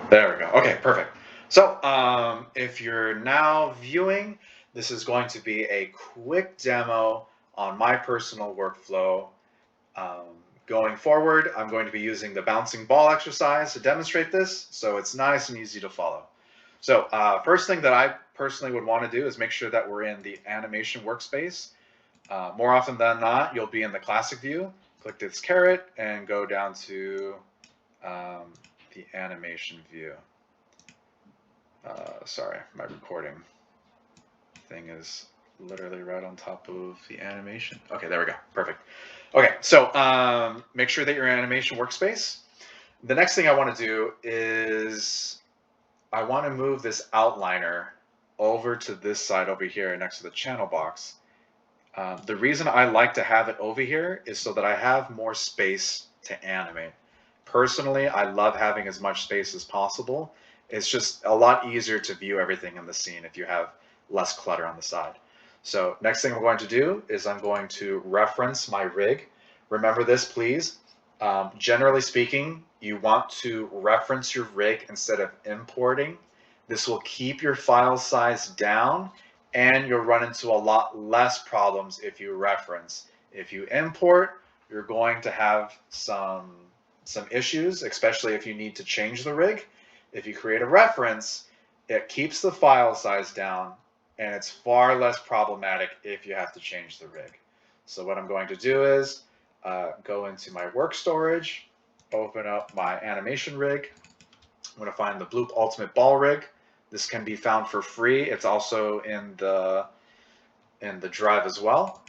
There we go. Okay, perfect. So if you're now viewing, this is going to be a quick demo on my personal workflow. Going forward, I'm going to be using the bouncing ball exercise to demonstrate this, so it's nice and easy to follow. So first thing that I personally would want to do is make sure that we're in the animation workspace. More often than not, you'll be in the classic view. Click this caret and go down to the animation view. Sorry, my recording thing is literally right on top of the animation. Okay, there we go. Perfect. Okay, so make sure that your animation workspace. The next thing I want to do is I want to move this outliner over to this side over here next to the channel box. The reason I like to have it over here is so that I have more space to animate. Personally, I love having as much space as possible. It's just a lot easier to view everything in the scene if you have less clutter on the side. So next thing I'm going to do is I'm going to reference my rig. Remember this, please. Generally speaking, you want to reference your rig instead of importing. This will keep your file size down and you'll run into a lot less problems if you reference. If you import, you're going to have some issues, especially if you need to change the rig. If you create a reference, it keeps the file size down and it's far less problematic if you have to change the rig. So what I'm going to do is go into my work storage, open up my animation rig. I'm going to find the Bloop Ultimate Ball Rig. This can be found for free. It's also in the drive as well.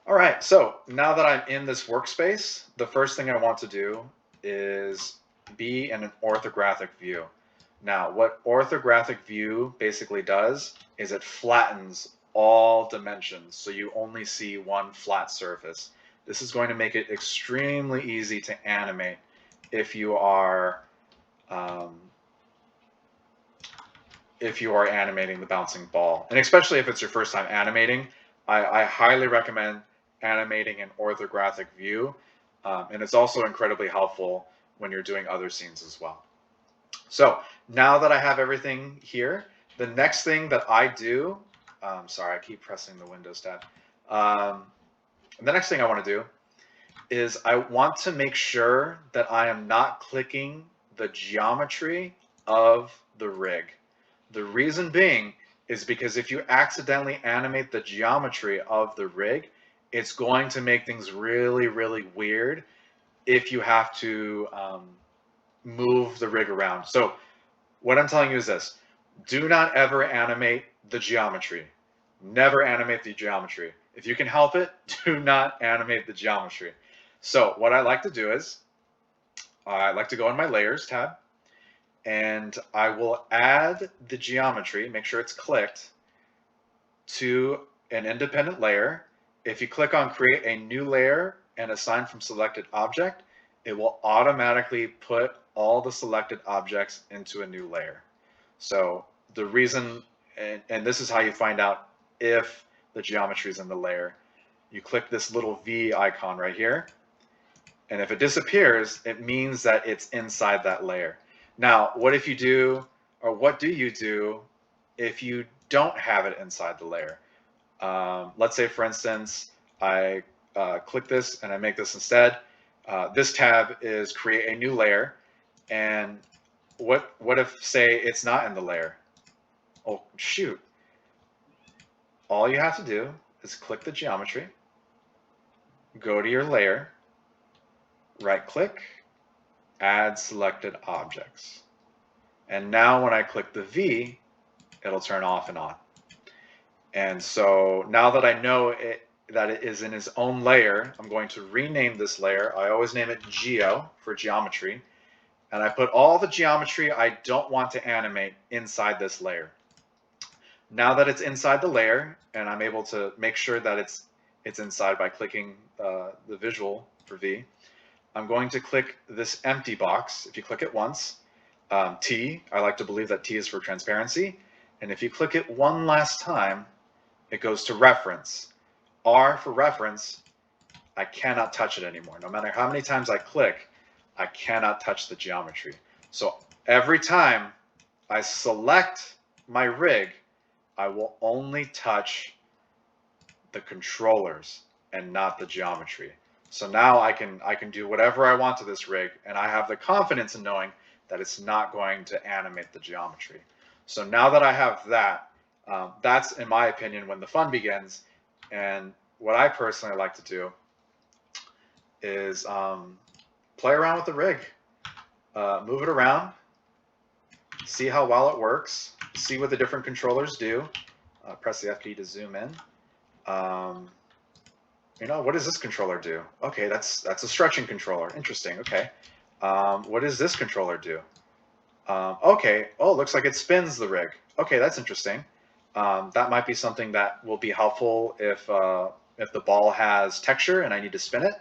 All right, so now that I'm in this workspace, the first thing I want to do is be in an orthographic view. Now, what orthographic view basically does is it flattens all dimensions, so you only see one flat surface. This is going to make it extremely easy to animate if you are animating the bouncing ball. And especially if it's your first time animating, I highly recommend animating in orthographic view. And it's also incredibly helpful when you're doing other scenes as well. So now that I have everything here, the next thing that I do, sorry, I keep pressing the Windows tab. The next thing I want to do is I want to make sure that I am not clicking the geometry of the rig. The reason being is because if you accidentally animate the geometry of the rig, it's going to make things really, really weird if you have to move the rig around. So what I'm telling you is this: do not ever animate the geometry. Never animate the geometry. If you can help it, do not animate the geometry. So what I like to do is I like to go in my layers tab and I will add the geometry, make sure it's clicked, to an independent layer. If you click on create a new layer and assign from selected object, it will automatically put all the selected objects into a new layer. So the reason, and this is how you find out if the geometry is in the layer, you click this little V icon right here, and if it disappears, it means that it's inside that layer. Now, what if you do, or what do you do if you don't have it inside the layer? Let's say, for instance, I click this and I make this instead. This tab is create a new layer, and what if, say, it's not in the layer? Oh, shoot. All you have to do is click the geometry, go to your layer, right-click, add selected objects. And now when I click the V, it'll turn off and on. And so now that I know that it is in its own layer, I'm going to rename this layer. I always name it Geo for geometry. And I put all the geometry I don't want to animate inside this layer. Now that it's inside the layer, and I'm able to make sure that it's inside by clicking the visual for V, I'm going to click this empty box. If you click it once, T, I like to believe that T is for transparency. And if you click it one last time, it goes to reference. R for reference, I cannot touch it anymore. No matter how many times I click, I cannot touch the geometry. So every time I select my rig, I will only touch the controllers and not the geometry. So now I can do whatever I want to this rig, and I have the confidence in knowing that it's not going to animate the geometry. So now that I have that, that's, in my opinion, when the fun begins. And what I personally like to do is play around with the rig, move it around, see how well it works, see what the different controllers do. Press the F key to zoom in. You know, what does this controller do? Okay, that's a stretching controller. Interesting. Okay. What does this controller do? Okay. Oh, looks like it spins the rig. Okay, that's interesting. That might be something that will be helpful if the ball has texture and I need to spin it.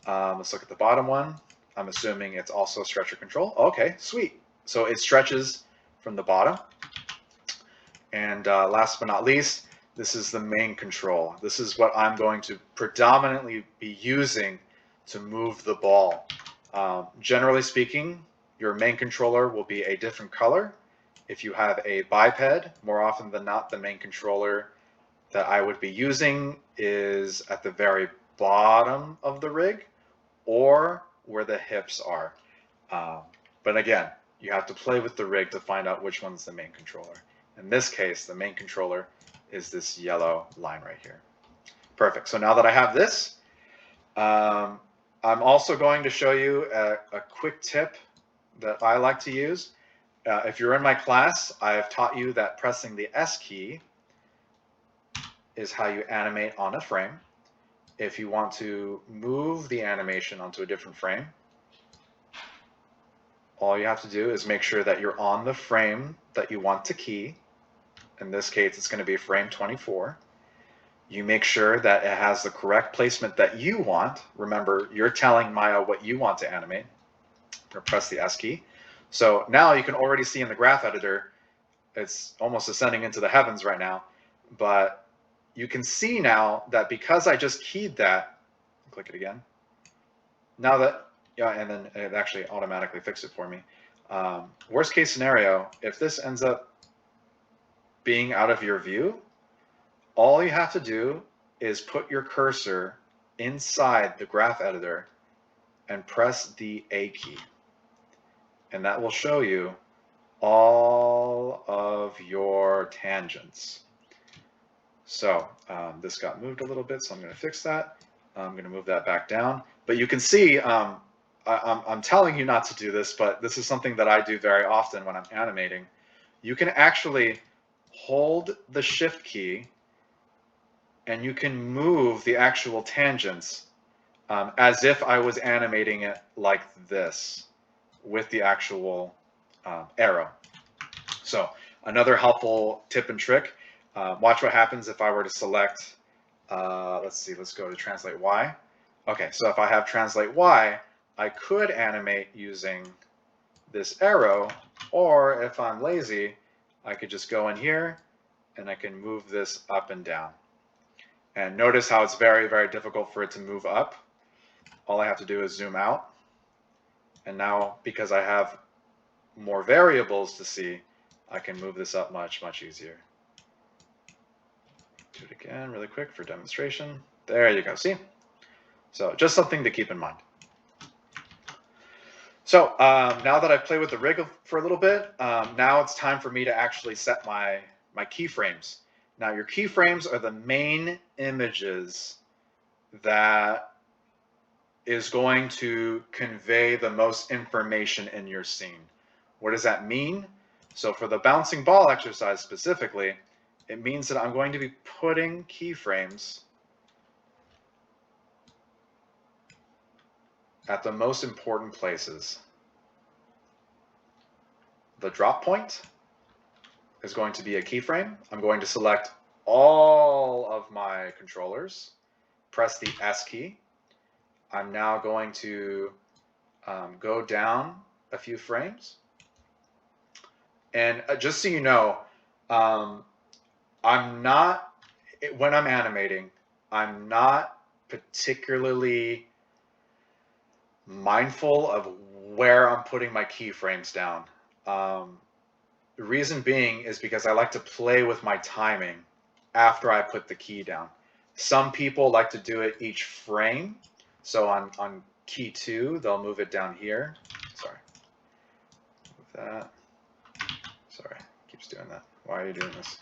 Let's look at the bottom one. I'm assuming it's also stretcher control. Okay, sweet. So it stretches from the bottom. And last but not least, this is the main control. This is what I'm going to predominantly be using to move the ball. Generally speaking, your main controller will be a different color. If you have a biped, more often than not, the main controller that I would be using is at the very bottom of the rig or where the hips are. But again, you have to play with the rig to find out which one's the main controller. In this case, the main controller is this yellow line right here. Perfect. So now that I have this, I'm also going to show you a quick tip that I like to use. If you're in my class, I have taught you that pressing the S key is how you animate on a frame. If you want to move the animation onto a different frame, all you have to do is make sure that you're on the frame that you want to key. In this case, it's going to be frame 24. You make sure that it has the correct placement that you want. Remember, you're telling Maya what you want to animate. Or press the S key. So now you can already see in the graph editor, it's almost ascending into the heavens right now. But you can see now that because I just keyed that, click it again. Now that, yeah, and then it actually automatically fixed it for me. Worst case scenario, if this ends up being out of your view, all you have to do is put your cursor inside the graph editor and press the A key. And that will show you all of your tangents. So this got moved a little bit, so I'm going to fix that. I'm going to move that back down. But you can see, I'm telling you not to do this, but this is something that I do very often when I'm animating. You can actually hold the shift key and you can move the actual tangents as if I was animating it like this with the actual arrow. So another helpful tip and trick, watch what happens if I were to select, let's see, let's go to translate Y. Okay, so if I have translate Y, I could animate using this arrow, or if I'm lazy, I could just go in here and I can move this up and down. And notice how it's very, very difficult for it to move up. All I have to do is zoom out. And now, because I have more variables to see, I can move this up much, much easier. Do it again really quick for demonstration. There you go, see? So just something to keep in mind. So now that I've played with the rig for a little bit, now it's time for me to actually set my keyframes. Now your keyframes are the main images that is going to convey the most information in your scene. What does that mean? So for the bouncing ball exercise specifically, it means that I'm going to be putting keyframes at the most important places. The drop point is going to be a keyframe. I'm going to select all of my controllers, press the S key. I'm now going to go down a few frames. And just so you know, I'm not, when I'm animating, I'm not particularly mindful of where I'm putting my keyframes down. The reason being is because I like to play with my timing after I put the key down. Some people like to do it each frame. So on key 2, they'll move it down here. Sorry. Move that. Sorry, it keeps doing that. Why are you doing this?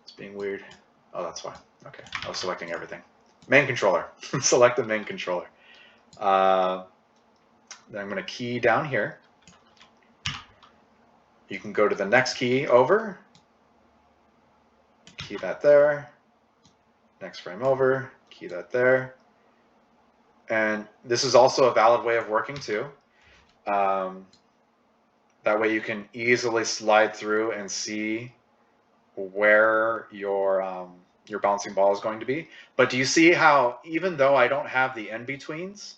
It's being weird. Oh, that's why. Okay, I was selecting everything. Main controller. Select the main controller. Then I'm going to key down here. You can go to the next key over. Key that there. Next frame over. Key that there. And this is also a valid way of working too. That way you can easily slide through and see where your bouncing ball is going to be. But do you see how even though I don't have the in-betweens,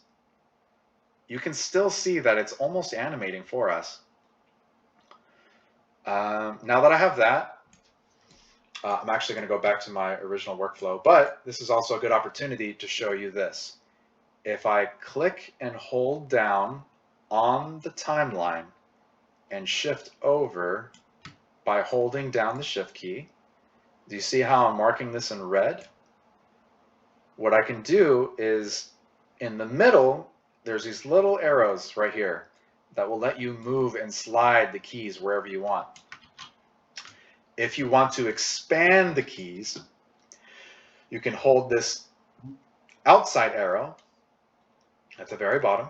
you can still see that it's almost animating for us. Now that I have that, I'm actually going to go back to my original workflow, but this is also a good opportunity to show you this. If I click and hold down on the timeline and shift over by holding down the shift key, do you see how I'm marking this in red? What I can do is in the middle, there's these little arrows right here that will let you move and slide the keys wherever you want. If you want to expand the keys, you can hold this outside arrow at the very bottom.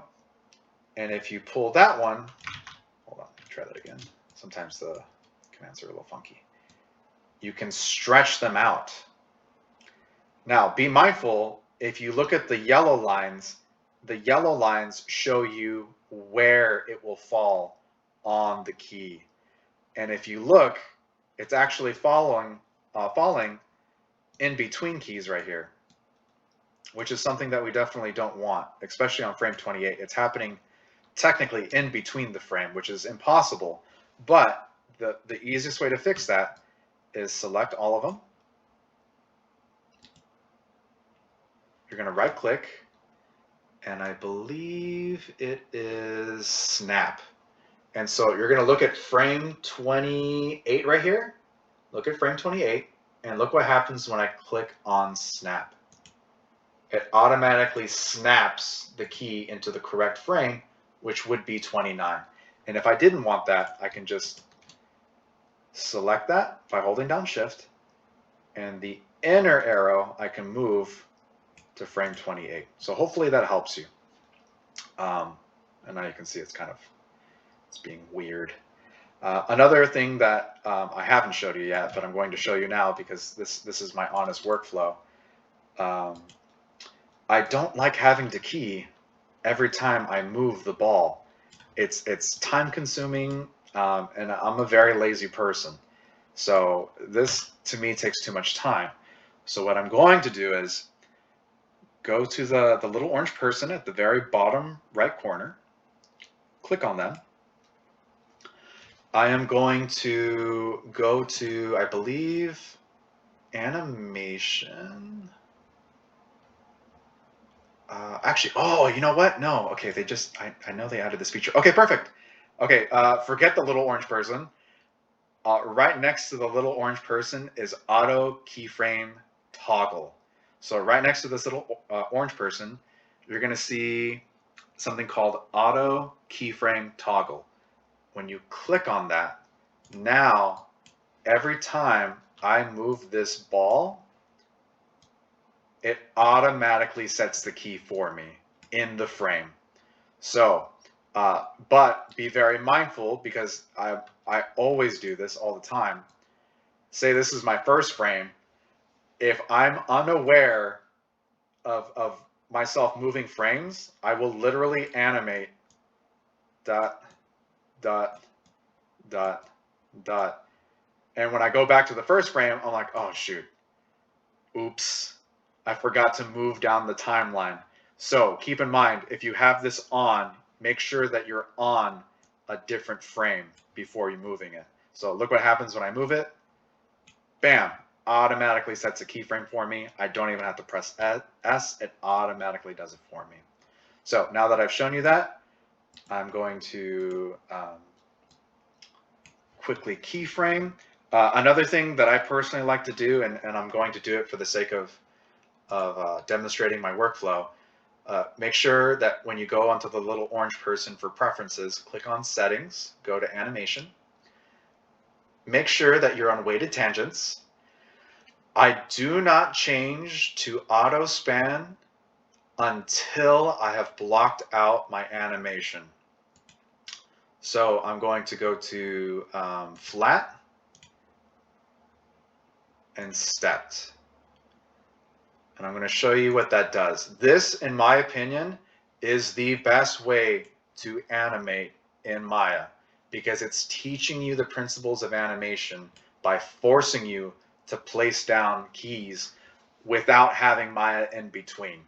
And if you pull that one, hold on, let me try that again. Sometimes the commands are a little funky. You can stretch them out. Now, be mindful, if you look at the yellow lines show you where it will fall on the key. And if you look, it's actually falling in between keys right here, which is something that we definitely don't want, especially on frame 28. It's happening technically in between the frame, which is impossible. But the easiest way to fix that is select all of them. You're going to right click, and I believe it is snap. And so you're going to look at frame 28 right here. Look at frame 28, and look what happens when I click on snap. It automatically snaps the key into the correct frame, which would be 29. And if I didn't want that, I can just select that by holding down shift, and the inner arrow I can move to frame 28. So hopefully that helps you. And now you can see it's being weird. Another thing that I haven't showed you yet, but I'm going to show you now because this is my honest workflow. I don't like having to key every time I move the ball. It's time consuming, and I'm a very lazy person. So this to me takes too much time. So what I'm going to do is go to the little orange person at the very bottom right corner, click on them. I am going to go to, I believe, animation. Actually, oh, you know what? No, okay, I know they added this feature. Okay, perfect. Okay, forget the little orange person. Right next to the little orange person is auto keyframe toggle. So right next to this little orange person, you're going to see something called auto keyframe toggle. When you click on that, now every time I move this ball, it automatically sets the key for me in the frame. So, but be very mindful because I always do this all the time. Say this is my first frame. If I'm unaware of myself moving frames, I will literally animate dot, dot, dot, dot. And when I go back to the first frame, I'm like, oh shoot, oops, I forgot to move down the timeline. So keep in mind, if you have this on, make sure that you're on a different frame before you're moving it. So look what happens when I move it. Bam, automatically sets a keyframe for me. I don't even have to press S, it automatically does it for me. So now that I've shown you that, I'm going to quickly keyframe. Another thing that I personally like to do, and I'm going to do it for the sake of demonstrating my workflow, make sure that when you go onto the little orange person for preferences, click on settings, go to animation. Make sure that you're on weighted tangents. I do not change to auto span until I have blocked out my animation. So I'm going to go to flat and stepped. And I'm going to show you what that does. This, in my opinion, is the best way to animate in Maya because it's teaching you the principles of animation by forcing you to place down keys without having Maya in between.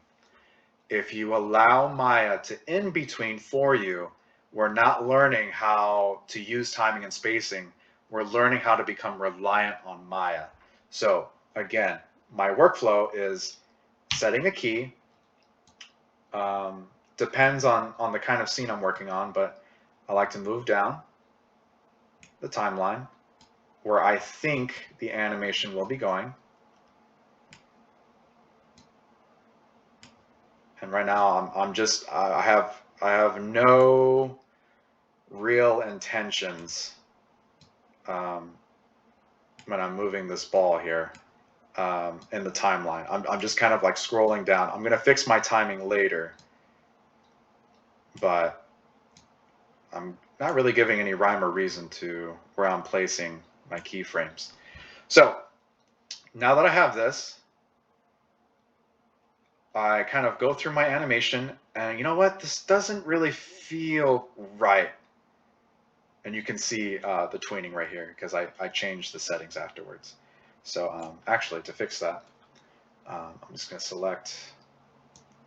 If you allow Maya to in between for you, we're not learning how to use timing and spacing. We're learning how to become reliant on Maya. So again, my workflow is setting a key. Depends on the kind of scene I'm working on, but I like to move down the timeline where I think the animation will be going. And right now I'm just I have no real intentions when I'm moving this ball here in the timeline. I'm just kind of like scrolling down. I'm gonna fix my timing later, but I'm not really giving any rhyme or reason to where I'm placing my keyframes. So now that I have this, I kind of go through my animation and you know what? This doesn't really feel right. And you can see the tweening right here because I changed the settings afterwards. So actually to fix that, I'm just going to select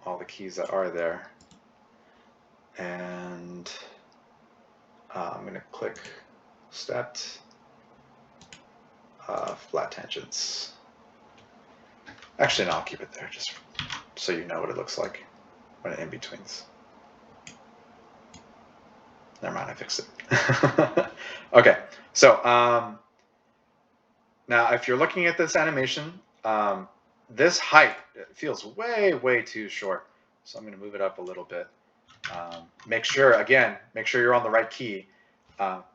all the keys that are there. And I'm going to click stepped, flat tangents. Actually, no, I'll keep it there just so you know what it looks like when it in-betweens. Never mind, I fixed it. Okay, so now if you're looking at this animation, this height feels way too short. So I'm going to move it up a little bit. Make sure you're on the right key.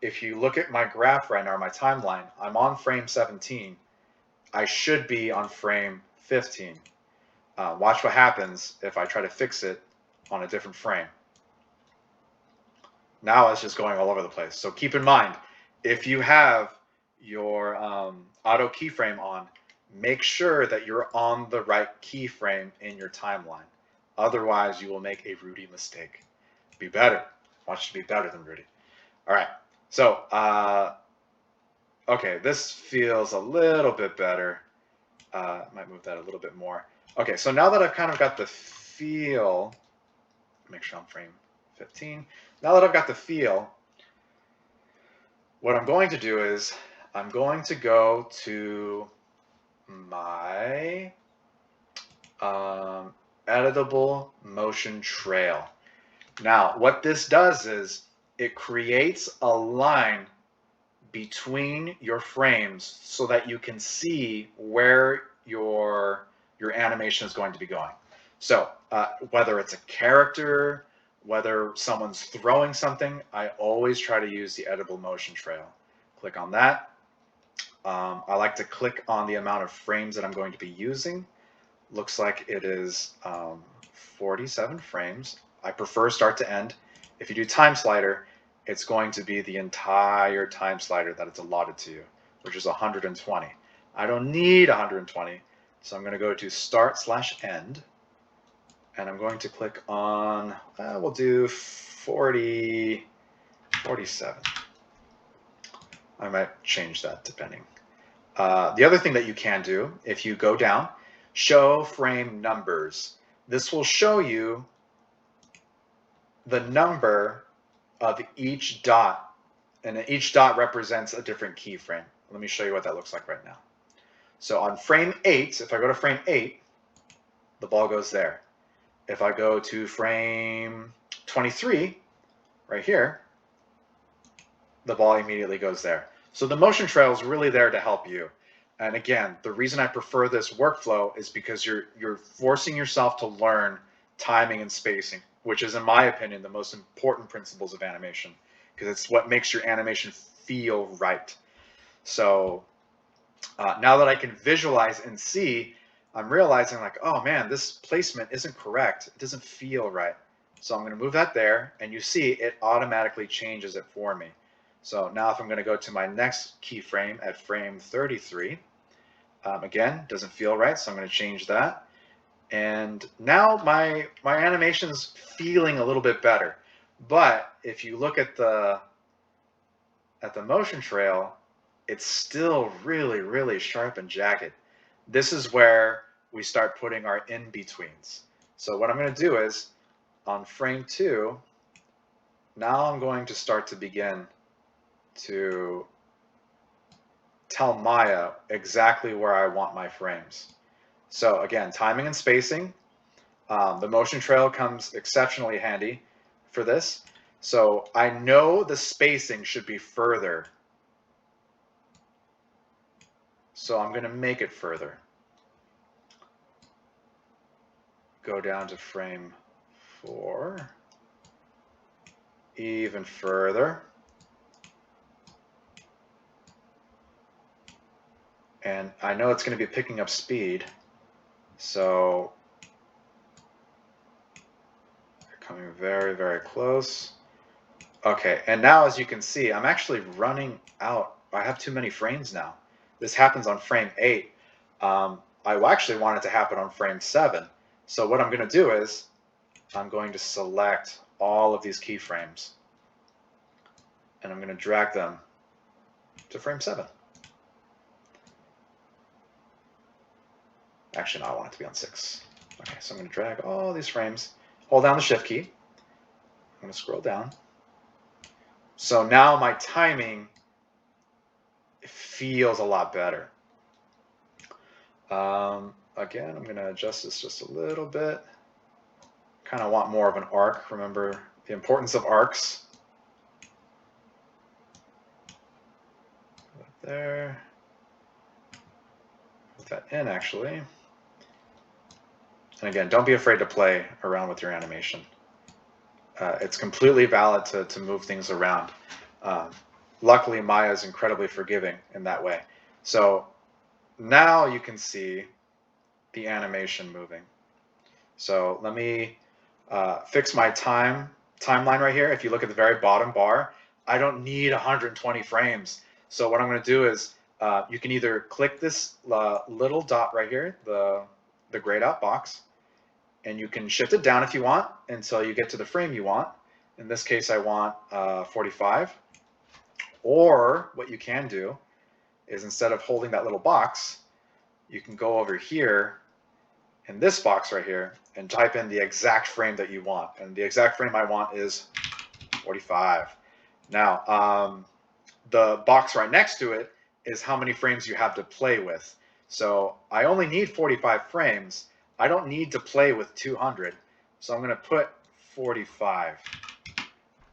If you look at my graph right now, my timeline, I'm on frame 17. I should be on frame 15. Watch what happens if I try to fix it on a different frame. Now it's just going all over the place. So keep in mind, if you have your auto keyframe on, make sure that you're on the right keyframe in your timeline. Otherwise, you will make a Rudy mistake. Be better. Watch to be better than Rudy. All right. So, okay, this feels a little bit better. Might move that a little bit more. Okay, so now that I've kind of got the feel, make sure I'm frame 15. Now that I've got the feel, what I'm going to do is I'm going to go to my editable motion trail. Now, what this does is it creates a line between your frames so that you can see where your animation is going to be going. So whether it's a character, whether someone's throwing something, I always try to use the editable motion trail. Click on that. I like to click on the amount of frames that I'm going to be using. Looks like it is 47 frames. I prefer start to end. If you do time slider, it's going to be the entire time slider that it's allotted to you, which is 120. I don't need 120, so I'm going to go to start/end, and I'm going to click on, we'll do 47. I might change that depending. The other thing that you can do, if you go down, show frame numbers. This will show you the number of each dot, and each dot represents a different keyframe. Let me show you what that looks like right now. So on frame 8, if I go to frame 8, the ball goes there. If I go to frame 23, right here, the ball immediately goes there. So the motion trail is really there to help you. And again, the reason I prefer this workflow is because you're forcing yourself to learn timing and spacing, which is, in my opinion, the most important principles of animation, because it's what makes your animation feel right. So now that I can visualize and see, I'm realizing like, oh man, this placement isn't correct. It doesn't feel right. So I'm going to move that there, and you see it automatically changes it for me. So now if I'm going to go to my next keyframe at frame 33, again, doesn't feel right, so I'm going to change that. And now my animation's feeling a little bit better. But if you look at the motion trail, it's still really, really sharp and jagged. This is where we start putting our in-betweens. So what I'm going to do is, on frame 2, now I'm going to start to begin to tell Maya exactly where I want my frames. So again, timing and spacing. The motion trail comes exceptionally handy for this. So I know the spacing should be further. So I'm going to make it further. Go down to frame 4. Even further. And I know it's going to be picking up speed. So you're coming very, very close. Okay, and now as you can see, I'm actually running out. I have too many frames now. This happens on frame 8. I actually want it to happen on frame 7. So what I'm going to do is I'm going to select all of these keyframes, and I'm going to drag them to frame 7. Actually, no, I want it to be on 6. Okay, so I'm going to drag all these frames, hold down the Shift key. I'm going to scroll down. So now my timing feels a lot better. Again, I'm going to adjust this just a little bit. Kind of want more of an arc. Remember the importance of arcs. Put that there. Put that in, actually. And again, don't be afraid to play around with your animation. It's completely valid to move things around. Luckily, Maya is incredibly forgiving in that way. So now you can see the animation moving. So let me fix my timeline right here. If you look at the very bottom bar, I don't need 120 frames. So what I'm going to do is you can either click this little dot right here, the grayed out box, and you can shift it down if you want until you get to the frame you want. In this case, I want 45. Or what you can do is, instead of holding that little box, you can go over here in this box right here and type in the exact frame that you want. And the exact frame I want is 45. Now, the box right next to it is how many frames you have to play with. So I only need 45 frames. I don't need to play with 200. So I'm going to put 45.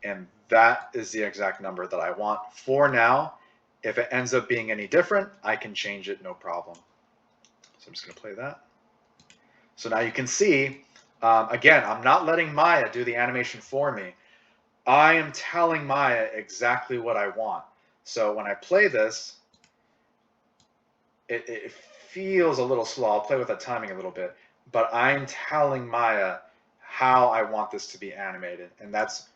And that is the exact number that I want for now. If it ends up being any different, I can change it, no problem. So I'm just going to play that. So now you can see, again, I'm not letting Maya do the animation for me. I am telling Maya exactly what I want. So when I play this, it feels a little slow. I'll play with that timing a little bit. But I'm telling Maya how I want this to be animated. And that's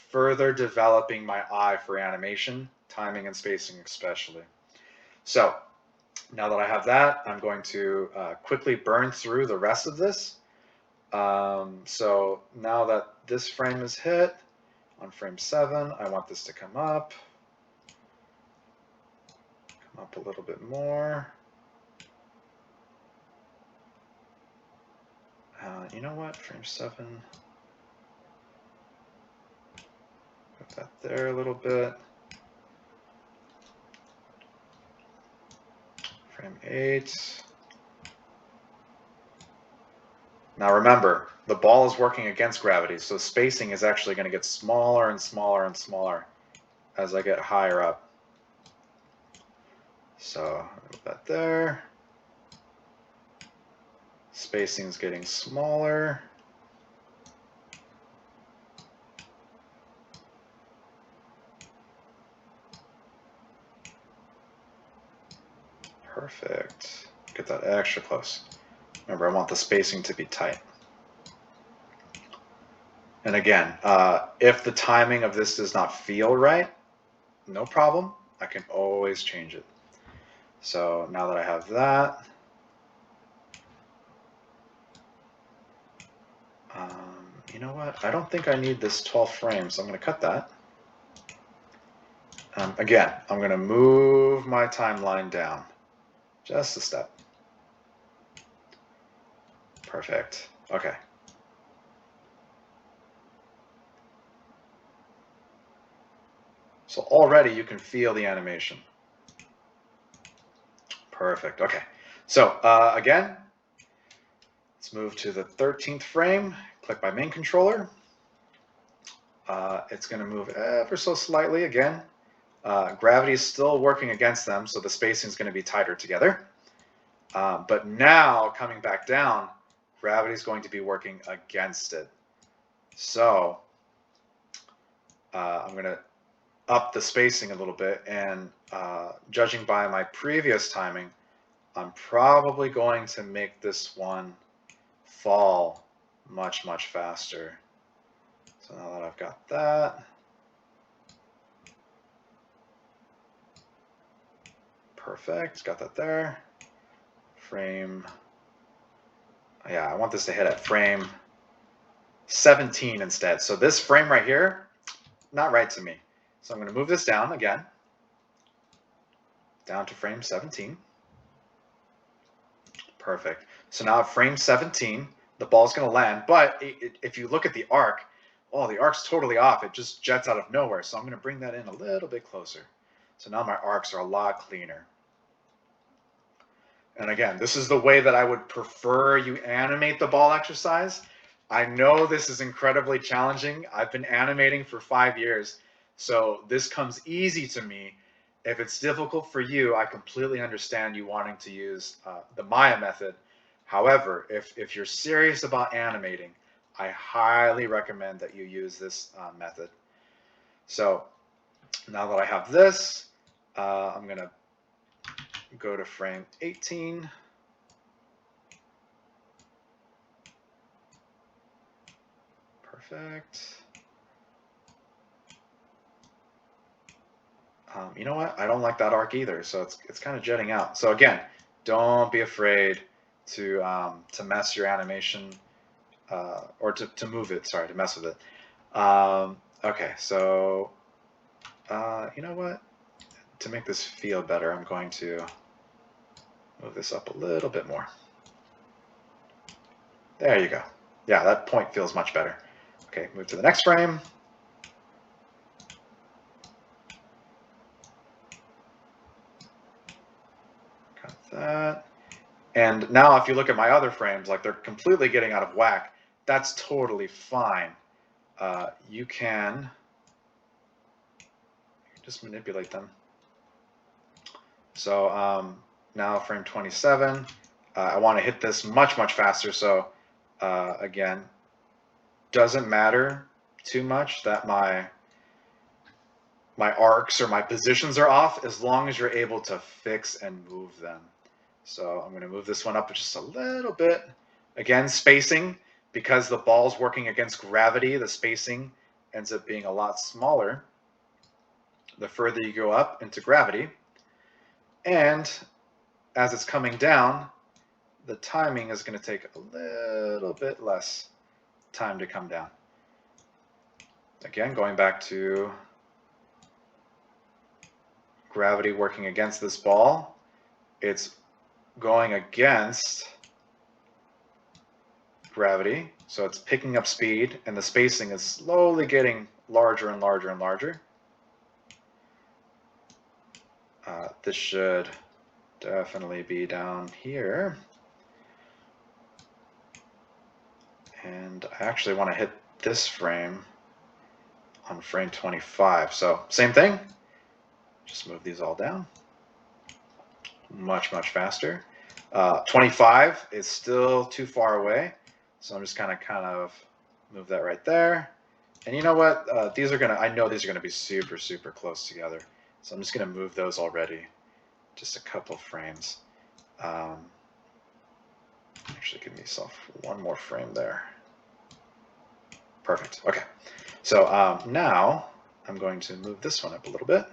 further developing my eye for animation, timing and spacing especially. So now that I have that, I'm going to quickly burn through the rest of this. So now that this frame is hit, on frame 7, I want this to come up a little bit more. You know what, frame 7, put that there a little bit. Frame 8. Now remember, the ball is working against gravity, so spacing is actually going to get smaller and smaller and smaller as I get higher up. So move that there. Spacing is getting smaller. Perfect. Get that extra close. Remember, I want the spacing to be tight. And again, if the timing of this does not feel right, no problem. I can always change it. So now that I have that, you know what? I don't think I need this 12 frames, so I'm going to cut that. Again, I'm going to move my timeline down just a step. Perfect. Okay. So already you can feel the animation. Perfect. Okay. So again, let's move to the 13th frame. Click my main controller. It's going to move ever so slightly again. Gravity is still working against them, so the spacing is going to be tighter together. But now, coming back down, gravity is going to be working against it. So I'm going to up the spacing a little bit, and judging by my previous timing, I'm probably going to make this one fall much, much faster. So now that I've got that, perfect, got that there. Frame, yeah, I want this to hit at frame 17 instead. So this frame right here, not right to me. So I'm going to move this down again, down to frame 17. Perfect. So now at frame 17, the ball's going to land, but if you look at the arc, oh, the arc's totally off. It just jets out of nowhere. So I'm going to bring that in a little bit closer. So now my arcs are a lot cleaner. And again, this is the way that I would prefer you animate the ball exercise. I know this is incredibly challenging. I've been animating for 5 years, so this comes easy to me. If it's difficult for you, I completely understand you wanting to use the Maya method. However, if you're serious about animating, I highly recommend that you use this method. So now that I have this, I'm going to go to frame 18. Perfect. You know what? I don't like that arc either, so it's kind of jetting out. So again, don't be afraid to mess your animation or to move it. Sorry, to mess with it. Okay, so you know what? To make this feel better, I'm going to move this up a little bit more. There you go. Yeah, that point feels much better. Okay, move to the next frame. Got that. And now if you look at my other frames, like they're completely getting out of whack, that's totally fine. You can just manipulate them. So now frame 27, I want to hit this much, much faster. So again, doesn't matter too much that my arcs or my positions are off, as long as you're able to fix and move them. So I'm going to move this one up just a little bit. Again, spacing, because the ball's working against gravity, the spacing ends up being a lot smaller the further you go up into gravity. And as it's coming down, the timing is going to take a little bit less time to come down. Again, going back to gravity working against this ball, it's going against gravity, so it's picking up speed, and the spacing is slowly getting larger and larger and larger. This should definitely be down here. And I actually want to hit this frame on frame 25. So same thing, just move these all down. much faster. 25 is still too far away, so I'm just kind of move that right there. And you know what? I know these are gonna be super close together, so I'm just gonna move those already, just a couple frames. Actually, give myself one more frame there. Perfect. Okay. So now I'm going to move this one up a little bit.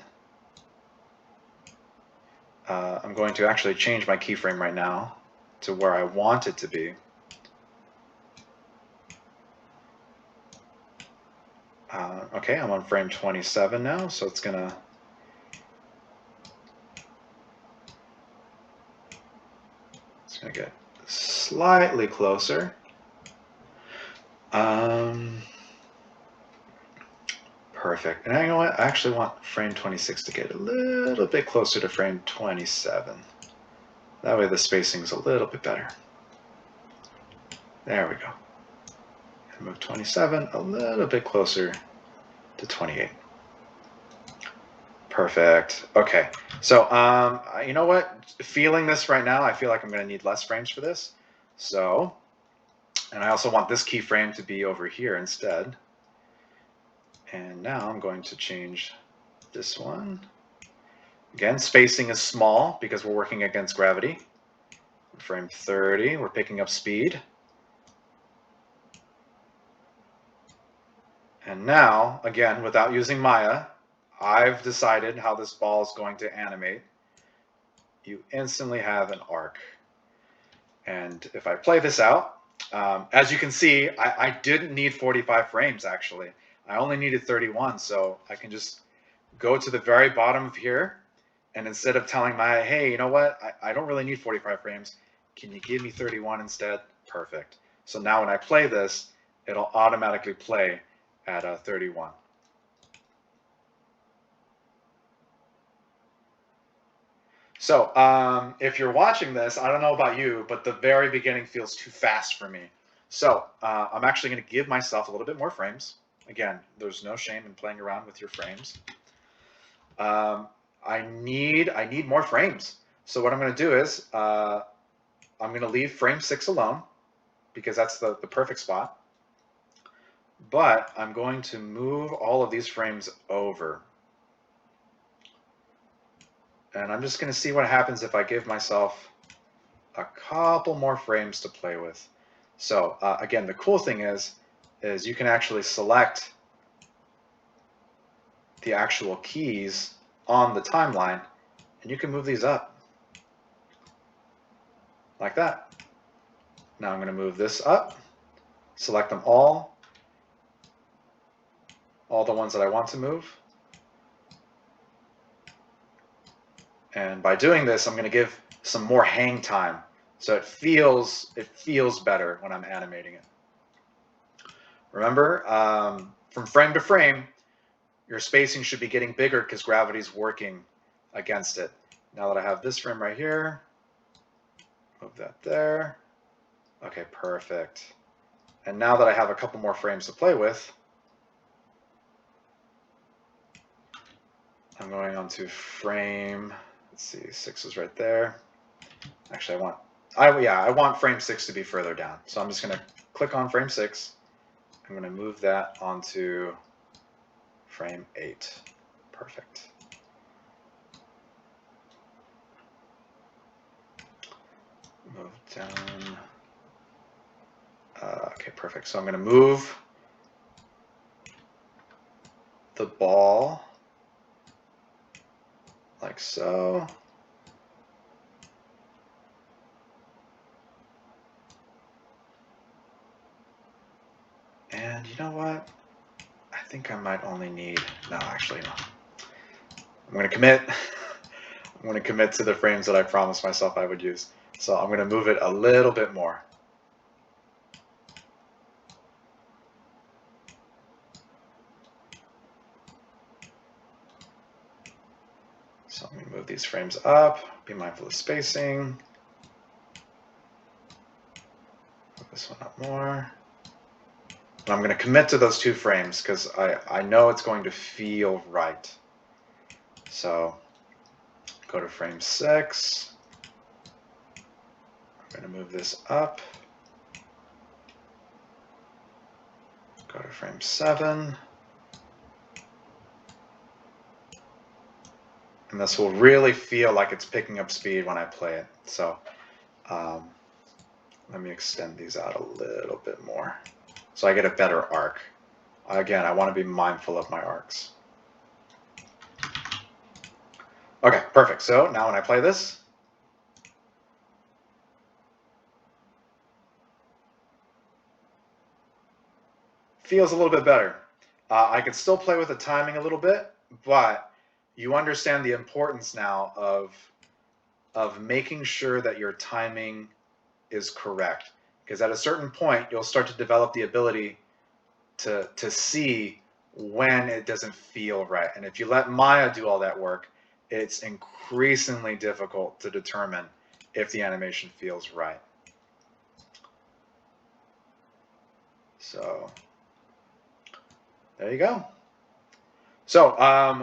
I'm going to actually change my keyframe right now to where I want it to be. Okay, I'm on frame 27 now, so it's gonna get slightly closer. Perfect. And you know what? I actually want frame 26 to get a little bit closer to frame 27. That way the spacing's a little bit better. There we go. And move 27 a little bit closer to 28. Perfect. Okay. So, you know what? Feeling this right now, I feel like I'm going to need less frames for this. So, and I also want this keyframe to be over here instead. And now I'm going to change this one. Again, spacing is small because we're working against gravity. Frame 30, we're picking up speed. And now, again, without using Maya, I've decided how this ball is going to animate. You instantly have an arc. And if I play this out, as you can see, I didn't need 45 frames actually. I only needed 31, so I can just go to the very bottom of here, and instead of telling Maya, hey, you know what, I don't really need 45 frames, can you give me 31 instead? Perfect. So now when I play this, it'll automatically play at 31. So if you're watching this, I don't know about you, but the very beginning feels too fast for me. So I'm actually going to give myself a little bit more frames. Again, there's no shame in playing around with your frames. I need more frames. So what I'm going to do is I'm going to leave frame 6 alone because that's the perfect spot. But I'm going to move all of these frames over. And I'm just going to see what happens if I give myself a couple more frames to play with. So again, the cool thing is you can actually select the actual keys on the timeline, and you can move these up like that. Now I'm going to move this up, select them all the ones that I want to move. And by doing this, I'm going to give some more hang time, so it feels better when I'm animating it. Remember, from frame to frame, your spacing should be getting bigger because gravity's working against it. Now that I have this frame right here, move that there. Okay, perfect. And now that I have a couple more frames to play with, I'm going on to frame, let's see, 6 is right there. Actually, I want frame 6 to be further down. So I'm just going to click on frame 6. I'm going to move that onto frame 8. Perfect. Move down. Okay, perfect. So I'm going to move the ball like so. And you know what? I think I might only need, no, actually, no. I'm going to commit. I'm going to commit to the frames that I promised myself I would use. So I'm going to move it a little bit more. So I'm going to move these frames up, be mindful of spacing. Move this one up more. And I'm going to commit to those 2 frames because I know it's going to feel right. So go to frame 6. I'm going to move this up. Go to frame 7. And this will really feel like it's picking up speed when I play it. So let me extend these out a little bit more so I get a better arc. Again, I want to be mindful of my arcs. Okay, perfect. So now when I play this, feels a little bit better. I can still play with the timing a little bit, but you understand the importance now of making sure that your timing is correct. Because at a certain point, you'll start to develop the ability to see when it doesn't feel right. And if you let Maya do all that work, it's increasingly difficult to determine if the animation feels right. So there you go. So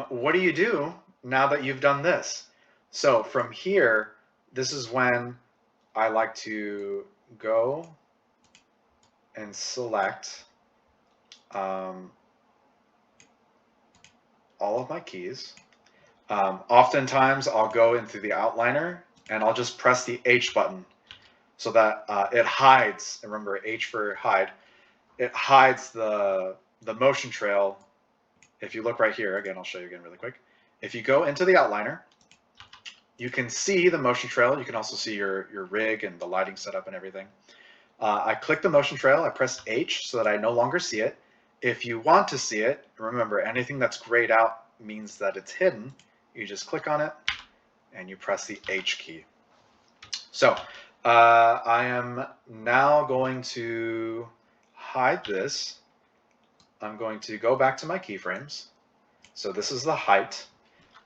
what do you do now that you've done this? So from here, this is when I like to go and select all of my keys. Oftentimes I'll go into the outliner and I'll just press the H button so that it hides, remember H for hide, it hides the motion trail. If you look right here, again, I'll show you again really quick. If you go into the outliner, you can see the motion trail. You can also see your rig and the lighting setup and everything. I click the motion trail, I press H so that I no longer see it. If you want to see it, remember anything that's grayed out means that it's hidden. You just click on it and you press the H key. So I am now going to hide this. I'm going to go back to my keyframes. So this is the height.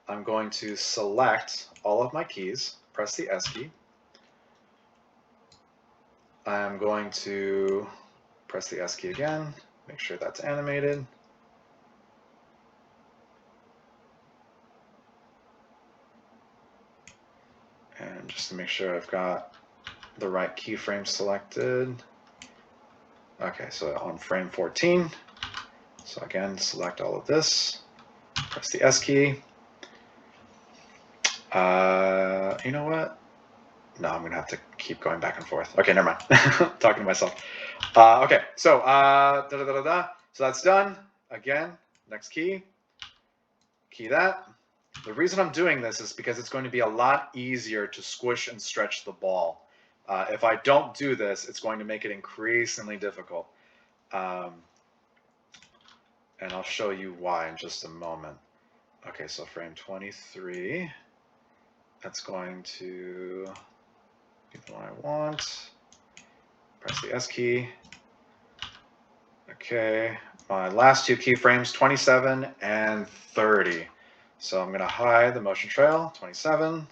I'm going to select all of my keys, press the S key. I'm going to press the S key again, make sure that's animated. And just to make sure I've got the right keyframe selected. Okay, so on frame 14. So again, select all of this, press the S key. You know what? No, I'm gonna have to keep going back and forth. Okay, never mind. Talking to myself. Okay, so So that's done. Again, next key. Key that. The reason I'm doing this is because it's going to be a lot easier to squish and stretch the ball. If I don't do this, it's going to make it increasingly difficult. And I'll show you why in just a moment. Okay, so frame 23. That's going to be the one I want. Press the S key. Okay, my last two keyframes, 27 and 30. So I'm going to hide the motion trail, 27,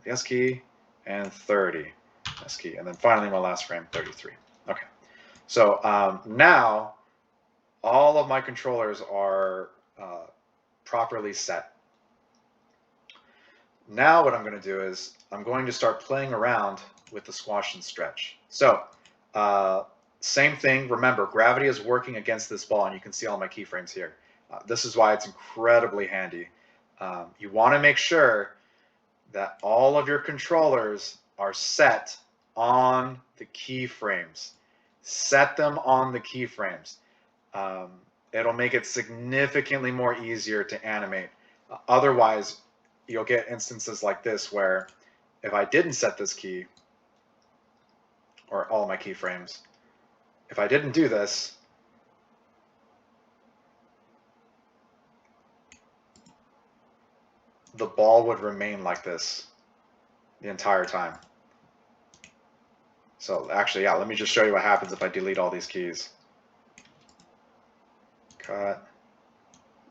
the S key, and 30, S key. And then finally my last frame, 33. Okay, so now all of my controllers are properly set. Now what I'm going to do is I'm going to start playing around with the squash and stretch. So same thing, remember gravity is working against this ball and you can see all my keyframes here. This is why it's incredibly handy. You want to make sure that all of your controllers are set on the keyframes. Set them on the keyframes. It'll make it significantly more easier to animate. Otherwise, you'll get instances like this where if I didn't set this key, or all my keyframes, if I didn't do this, the ball would remain like this the entire time. So actually, yeah, let me just show you what happens if I delete all these keys. Cut.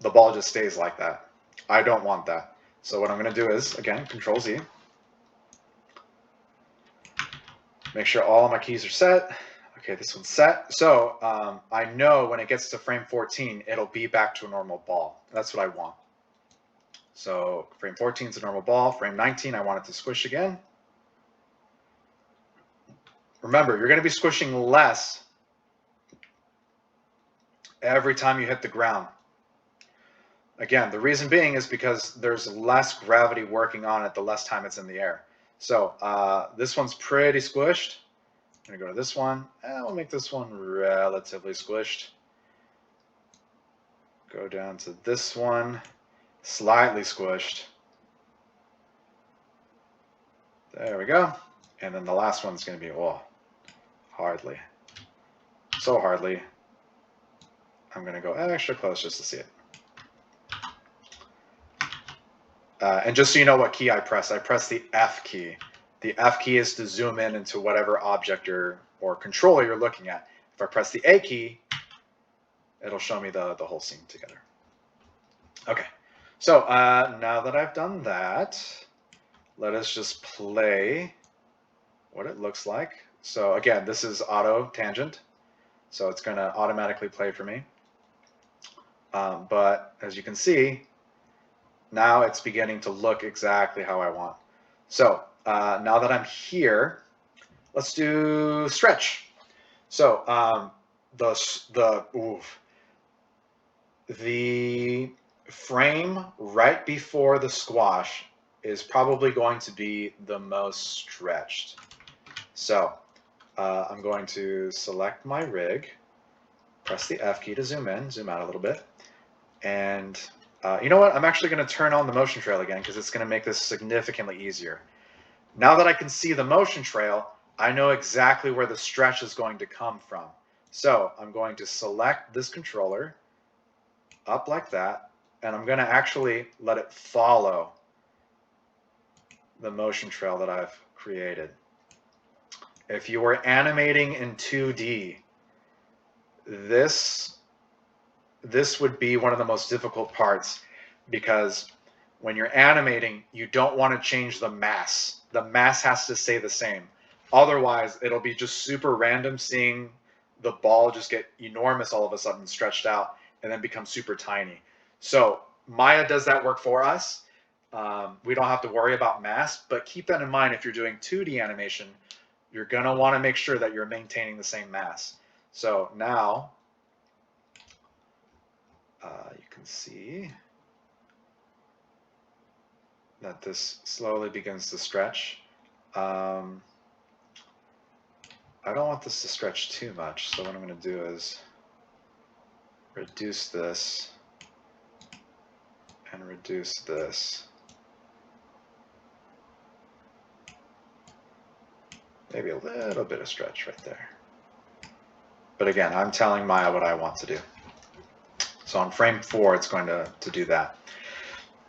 The ball just stays like that. I don't want that. So what I'm going to do is, again, Control Z. Make sure all of my keys are set. Okay, this one's set. So I know when it gets to frame 14, it'll be back to a normal ball. That's what I want. So frame 14 is a normal ball. Frame 19, I want it to squish again. Remember, you're going to be squishing less every time you hit the ground. Again, the reason being is because there's less gravity working on it the less time it's in the air. So this one's pretty squished. I'm going to go to this one, and we'll make this one relatively squished. Go down to this one, slightly squished. There we go. And then the last one's going to be, oh, hardly. So hardly. I'm going to go extra close just to see it. And just so you know what key I press the F key. The F key is to zoom in into whatever object or controller you're looking at. If I press the A key, it'll show me the whole scene together. Okay, so now that I've done that, let us just play what it looks like. So again, this is auto tangent, so it's going to automatically play for me. But as you can see, now it's beginning to look exactly how I want. So now that I'm here, let's do stretch. So the frame right before the squash is probably going to be the most stretched. So I'm going to select my rig, press the F key to zoom in, zoom out a little bit, and you know what? I'm actually going to turn on the motion trail again because it's going to make this significantly easier. Now that I can see the motion trail, I know exactly where the stretch is going to come from. So I'm going to select this controller up like that, and I'm going to actually let it follow the motion trail that I've created. If you were animating in 2D, this would be one of the most difficult parts, because when you're animating, you don't want to change the mass. The mass has to stay the same. Otherwise, it'll be just super random seeing the ball just get enormous all of a sudden, stretched out, and then become super tiny. So Maya does that work for us. We don't have to worry about mass, but keep that in mind if you're doing 2D animation. You're going to want to make sure that you're maintaining the same mass. So now you can see that this slowly begins to stretch. I don't want this to stretch too much, so what I'm going to do is reduce this and reduce this. Maybe a little bit of stretch right there. But again, I'm telling Maya what I want to do. So on frame 4, it's going to do that.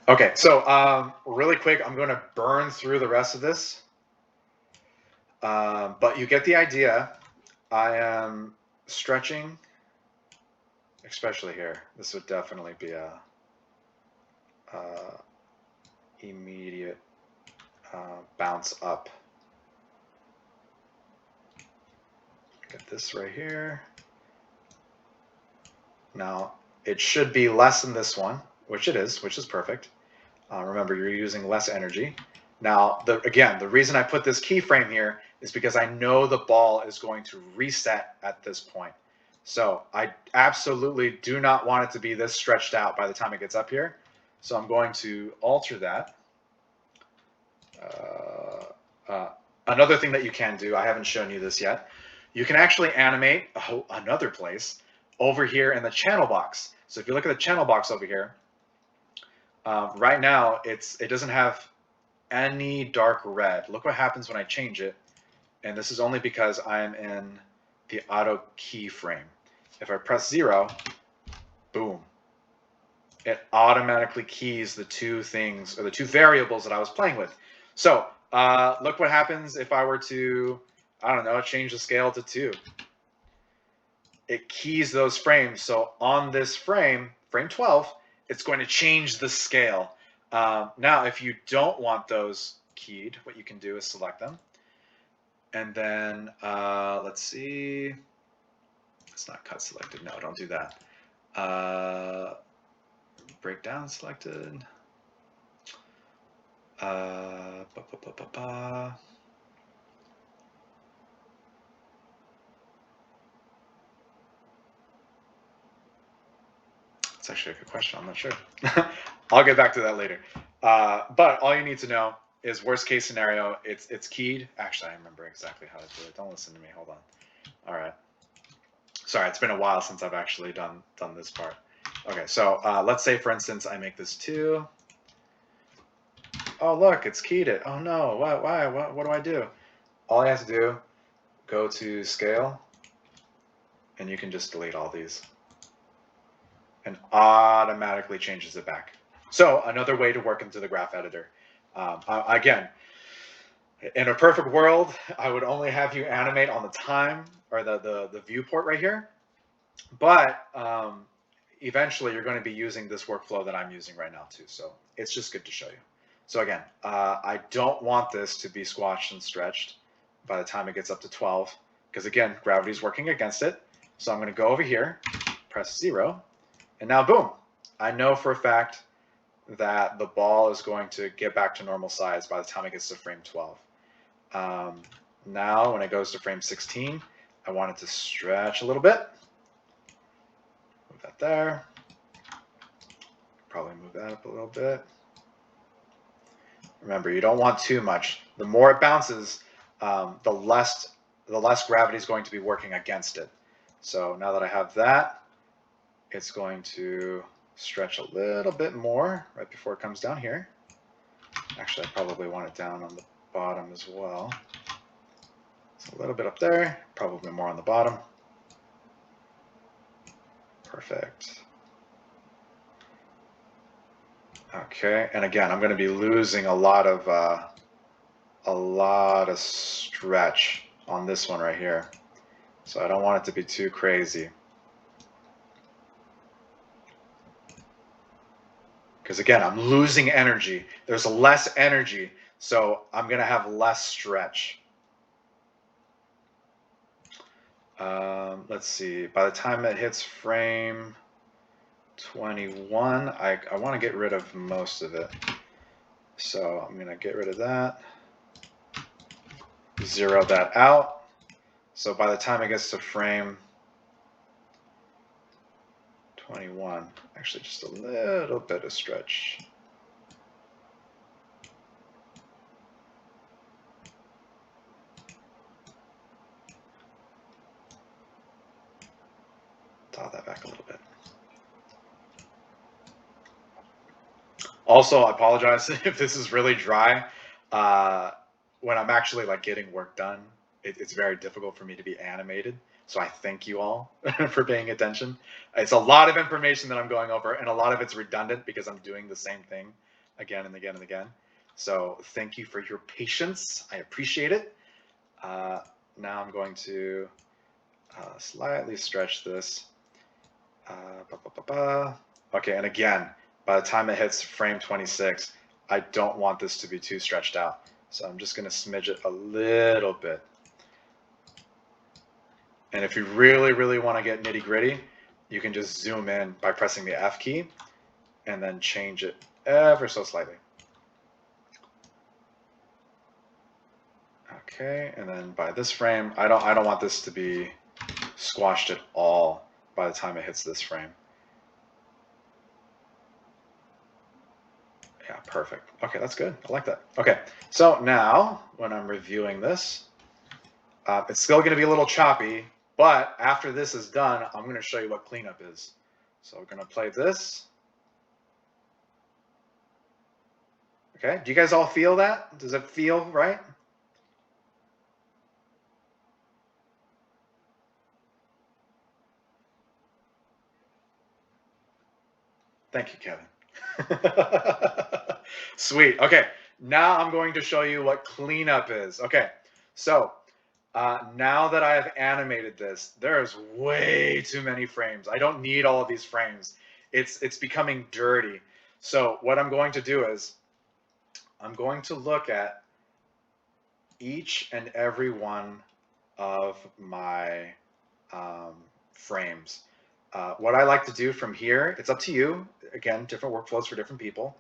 Okay, so really quick, I'm going to burn through the rest of this. But you get the idea. I am stretching, especially here. This would definitely be a immediate bounce up. Get this right here. Now, it should be less than this one, which it is, which is perfect. Remember, you're using less energy. Now, again, the reason I put this keyframe here is because I know the ball is going to reset at this point. So I absolutely do not want it to be this stretched out by the time it gets up here. So I'm going to alter that. Another thing that you can do, I haven't shown you this yet, you can actually animate another place over here in the channel box. So if you look at the channel box over here, right now it doesn't have any dark red. Look what happens when I change it. And this is only because I'm in the auto keyframe. If I press 0, boom, it automatically keys the two things, or the two variables that I was playing with. So look what happens if I were to, I don't know, change the scale to 2. It keys those frames. So on this frame, frame 12, it's going to change the scale. Now, if you don't want those keyed, what you can do is select them. And then, let's see. It's not cut selected. No, don't do that. Breakdown selected. That's actually a good question. I'm not sure. I'll get back to that later. But all you need to know is worst case scenario, it's keyed. Actually, I remember exactly how to do it. Don't listen to me. Hold on. All right. Sorry, it's been a while since I've actually done this part. Okay, so let's say, for instance, I make this 2. Oh, look, it's keyed it. Oh, no. Why? What do I do? All I have to do, go to scale, and you can just delete all these. And automatically changes it back. So another way to work into the graph editor. Again, in a perfect world, I would only have you animate on the time or the viewport right here. But eventually you're going to be using this workflow that I'm using right now too. So it's just good to show you. So again, I don't want this to be squashed and stretched by the time it gets up to 12, because again, gravity is working against it. So I'm going to go over here, press 0, and now boom, I know for a fact that the ball is going to get back to normal size by the time it gets to frame 12. Now when it goes to frame 16, I want it to stretch a little bit. Move that there. Probably move that up a little bit. Remember, you don't want too much. The more it bounces, the less gravity is going to be working against it. So now that I have that, it's going to stretch a little bit more right before it comes down here. Actually, I probably want it down on the bottom as well. So a little bit up there, probably more on the bottom. Perfect. Okay, and again, I'm going to be losing a lot of stretch on this one right here. So I don't want it to be too crazy. Because again, I'm losing energy. There's less energy, so I'm going to have less stretch. Let's see. By the time it hits frame 21, I want to get rid of most of it. So I'm going to get rid of that. Zero that out. So by the time it gets to frame 21, actually just a little bit of stretch. Dial that back a little bit. Also, I apologize if this is really dry. When I'm actually like getting work done, it's very difficult for me to be animated. So I thank you all for paying attention. It's a lot of information that I'm going over, and a lot of it's redundant because I'm doing the same thing again and again and again. So thank you for your patience. I appreciate it. Now I'm going to slightly stretch this. Okay, and again, by the time it hits frame 26, I don't want this to be too stretched out. So I'm just going to smidge it a little bit. And if you really, really want to get nitty gritty, you can just zoom in by pressing the F key and then change it ever so slightly. Okay, and then by this frame, I don't want this to be squashed at all by the time it hits this frame. Yeah, perfect. Okay, that's good. I like that. Okay, so now when I'm reviewing this, it's still going to be a little choppy, but after this is done, I'm going to show you what cleanup is. So we're going to play this. Okay, do you guys all feel that? Does it feel right? Thank you, Kevin. Sweet. Okay, now I'm going to show you what cleanup is. Okay, so now that I have animated this, there's way too many frames. I don't need all of these frames. It's becoming dirty. So what I'm going to do is I'm going to look at each and every one of my frames. What I like to do from here, it's up to you. Again, different workflows for different people.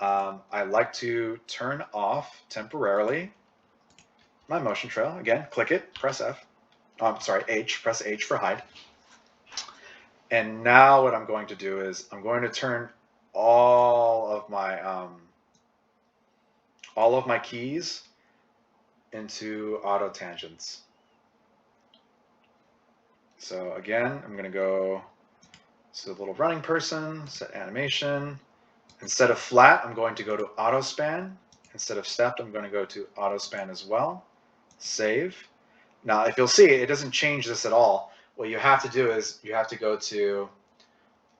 I like to turn off temporarily my motion trail. Again, click it, press F. Sorry, H, press H for hide. And now what I'm going to do is I'm going to turn all of my keys into auto tangents. So again, I'm going to go to the little running person, set animation. Instead of flat, I'm going to go to auto span. Instead of stepped, I'm going to go to auto span as well. Save. Now, if you'll see, it doesn't change this at all. What you have to do is you have to go to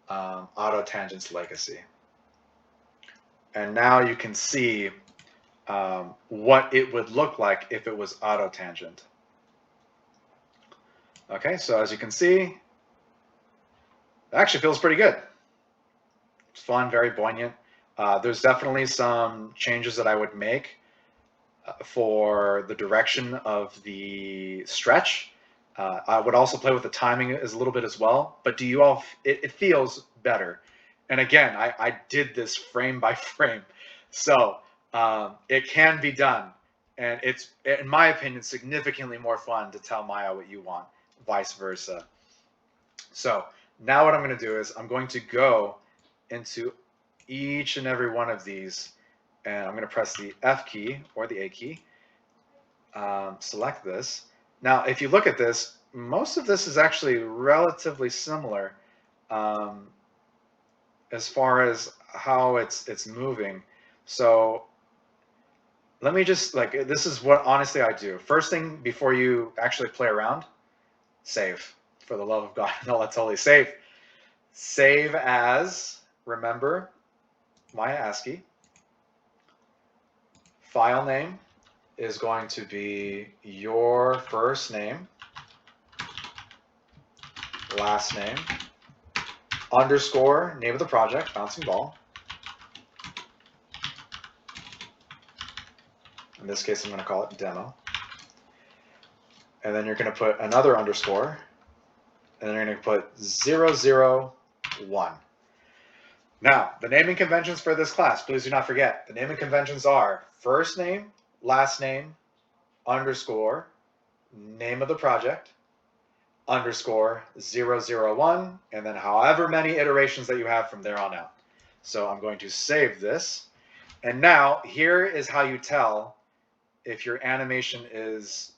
auto tangents legacy. And now you can see what it would look like if it was auto tangent. Okay, so as you can see, it actually feels pretty good. It's fun, very poignant. There's definitely some changes that I would make for the direction of the stretch. I would also play with the timing a little bit as well, but do you all, it feels better. And again, I did this frame by frame. So it can be done. And it's, in my opinion, significantly more fun to tell Maya what you want, vice versa. So now what I'm going to do is I'm going to go into each and every one of these, and I'm going to press the F key or the A key, select this. Now, if you look at this, most of this is actually relatively similar as far as how it's moving. So let me just, like, this is what honestly I do. First thing before you actually play around, save. For the love of God, no, let's totally save. Save as, remember, Maya ASCII. File name is going to be your first name, last name, underscore, name of the project, bouncing ball. In this case, I'm going to call it demo. And then you're going to put another underscore, and then you're going to put 001. Now, the naming conventions for this class, please do not forget, the naming conventions are first name, last name, underscore, name of the project, underscore 001, and then however many iterations that you have from there on out. So I'm going to save this. And now, here is how you tell if your animation is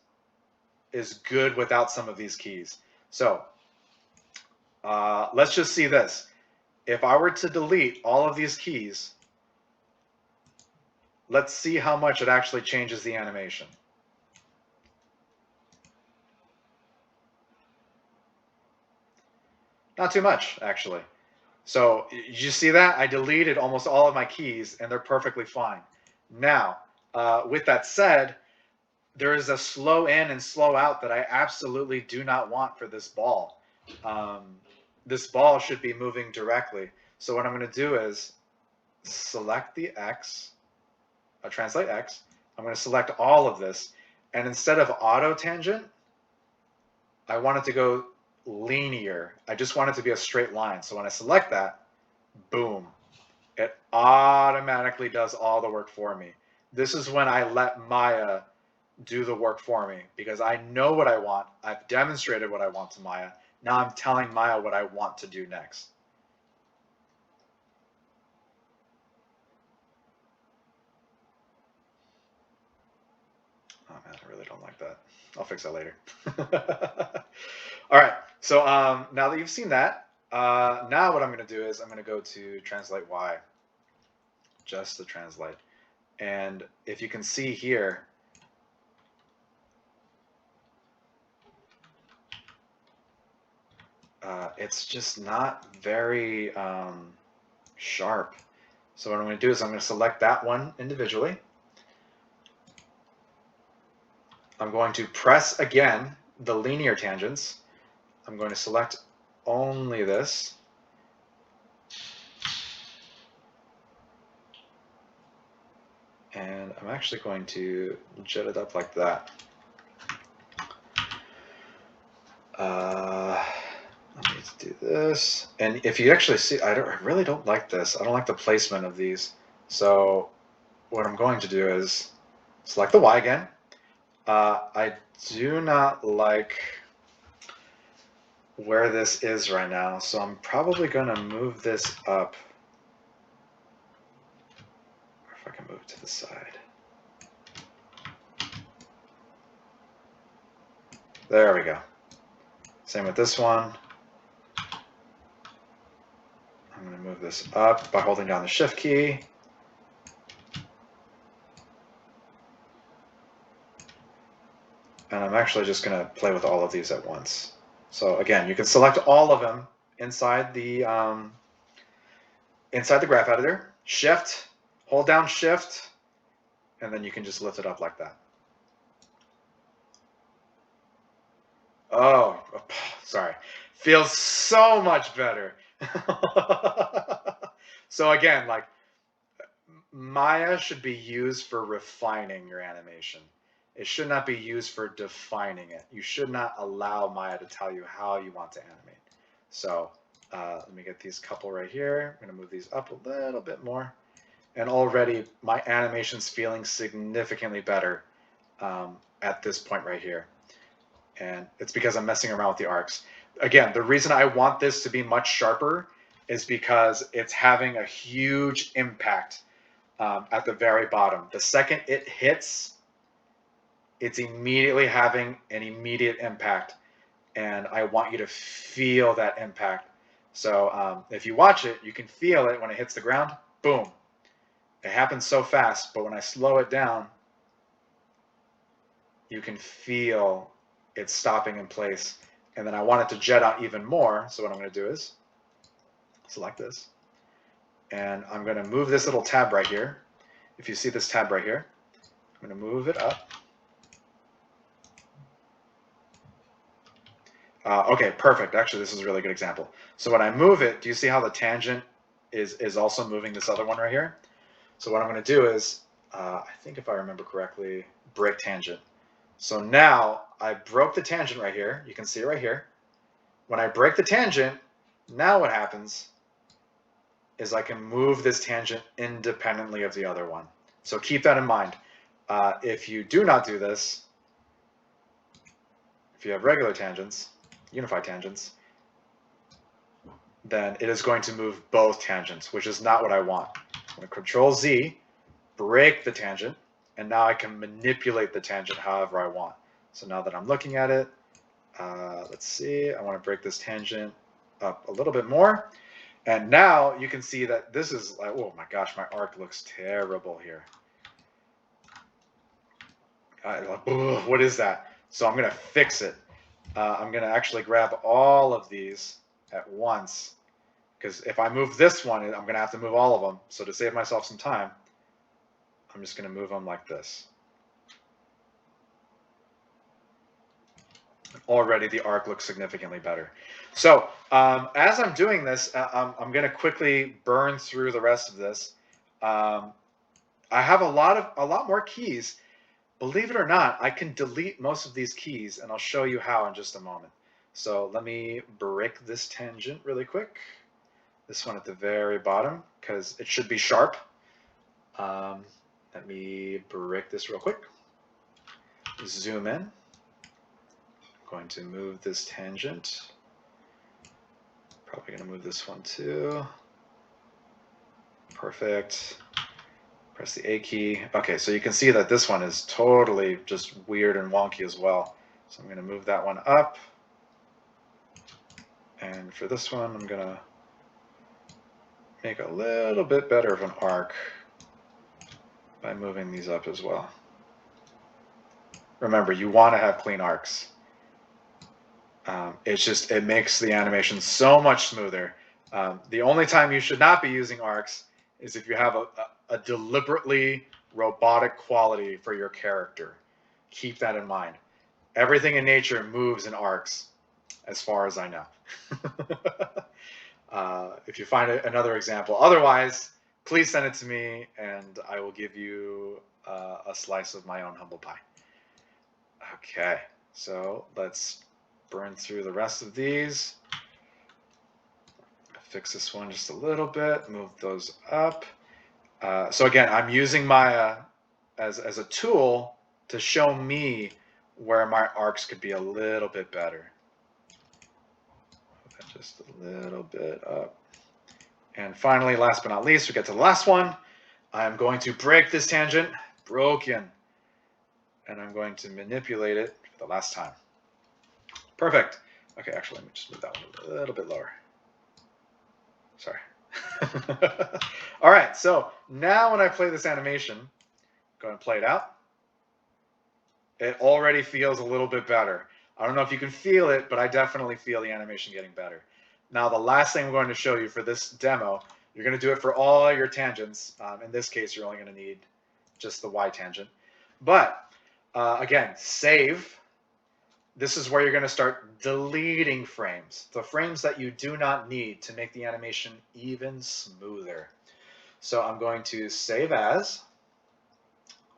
good without some of these keys. So let's just see this. If I were to delete all of these keys, let's see how much it actually changes the animation. Not too much, actually. So you see that? I deleted almost all of my keys, and they're perfectly fine. Now, with that said, there is a slow in and slow out that I absolutely do not want for this ball. This ball should be moving directly. So what I'm going to do is select the X, translate X. I'm going to select all of this. And instead of auto tangent, I want it to go linear. I just want it to be a straight line. So when I select that, boom, it automatically does all the work for me. This is when I let Maya do the work for me, because I know what I want. I've demonstrated what I want to Maya. Now I'm telling Maya what I want to do next. Oh man, I really don't like that. I'll fix that later. All right, so now that you've seen that, now what I'm going to do is I'm going to go to translate Y, just to translate. And if you can see here, it's just not very sharp. So what I'm going to do is I'm going to select that one individually. I'm going to press again the linear tangents. I'm going to select only this. And I'm actually going to jet it up like that. I need to do this. And if you actually see, I really don't like this. I don't like the placement of these. So what I'm going to do is select the Y again. I do not like where this is right now, so I'm probably going to move this up. Or if I can move it to the side. There we go. Same with this one. I'm going to move this up by holding down the Shift key. And I'm actually just going to play with all of these at once. So again, you can select all of them inside the graph editor. Shift, hold down Shift, and then you can just lift it up like that. Oh, sorry. Feels so much better. So again, like Maya should be used for refining your animation. It should not be used for defining it. You should not allow Maya to tell you how you want to animate. So let me get these couple right here. I'm going to move these up a little bit more. And already my animation's feeling significantly better at this point right here. And it's because I'm messing around with the arcs. Again, the reason I want this to be much sharper is because it's having a huge impact at the very bottom. The second it hits, it's immediately having an immediate impact. And I want you to feel that impact. So if you watch it, you can feel it when it hits the ground. Boom. It happens so fast, but when I slow it down, you can feel it stopping in place. And then I want it to jet out even more. So what I'm going to do is select this. And I'm going to move this little tab right here. If you see this tab right here, I'm going to move it up. Okay, perfect. Actually, this is a really good example. So when I move it, do you see how the tangent is also moving this other one right here? So what I'm going to do is, I think if I remember correctly, break tangent. So now I broke the tangent right here. You can see it right here. When I break the tangent, now what happens is I can move this tangent independently of the other one. So keep that in mind. If you do not do this, if you have regular tangents, unified tangents, then it is going to move both tangents, which is not what I want. I'm going to Control Z, break the tangent, and now I can manipulate the tangent however I want. So now that I'm looking at it, let's see, I want to break this tangent up a little bit more. And now you can see that this is like, oh my gosh, my arc looks terrible here. What is that? So I'm going to fix it. I'm going to actually grab all of these at once, because if I move this one, I'm going to have to move all of them. So to save myself some time, I'm just going to move them like this. Already the arc looks significantly better. So as I'm doing this, I'm going to quickly burn through the rest of this. I have a lot more keys. Believe it or not, I can delete most of these keys, and I'll show you how in just a moment. So let me break this tangent really quick. This one at the very bottom, because it should be sharp. Let me break this real quick. Zoom in. I'm going to move this tangent. Probably going to move this one too. Perfect. Press the A key. Okay, so you can see that this one is totally just weird and wonky as well. So I'm going to move that one up. And for this one, I'm going to make a little bit better of an arc by moving these up as well. Remember, you want to have clean arcs. It makes the animation so much smoother. The only time you should not be using arcs is if you have a deliberately robotic quality for your character. Keep that in mind. Everything in nature moves in arcs, as far as I know. If you find another example, otherwise, please send it to me, and I will give you a slice of my own humble pie. Okay, so let's burn through the rest of these. Fix this one just a little bit, move those up. So again, I'm using Maya as a tool to show me where my arcs could be a little bit better. Just a little bit up. And finally, last but not least, we get to the last one. I'm going to break this tangent. Broken. And I'm going to manipulate it for the last time. Perfect. Okay, actually, let me just move that one a little bit lower. Sorry. All right, so now when I play this animation, go ahead and play it out. It already feels a little bit better. I don't know if you can feel it, but I definitely feel the animation getting better. Now, the last thing I'm going to show you for this demo, you're going to do it for all your tangents. In this case, you're only going to need just the Y tangent. But again, save. This is where you're going to start deleting frames, the frames that you do not need to make the animation even smoother. So I'm going to save as,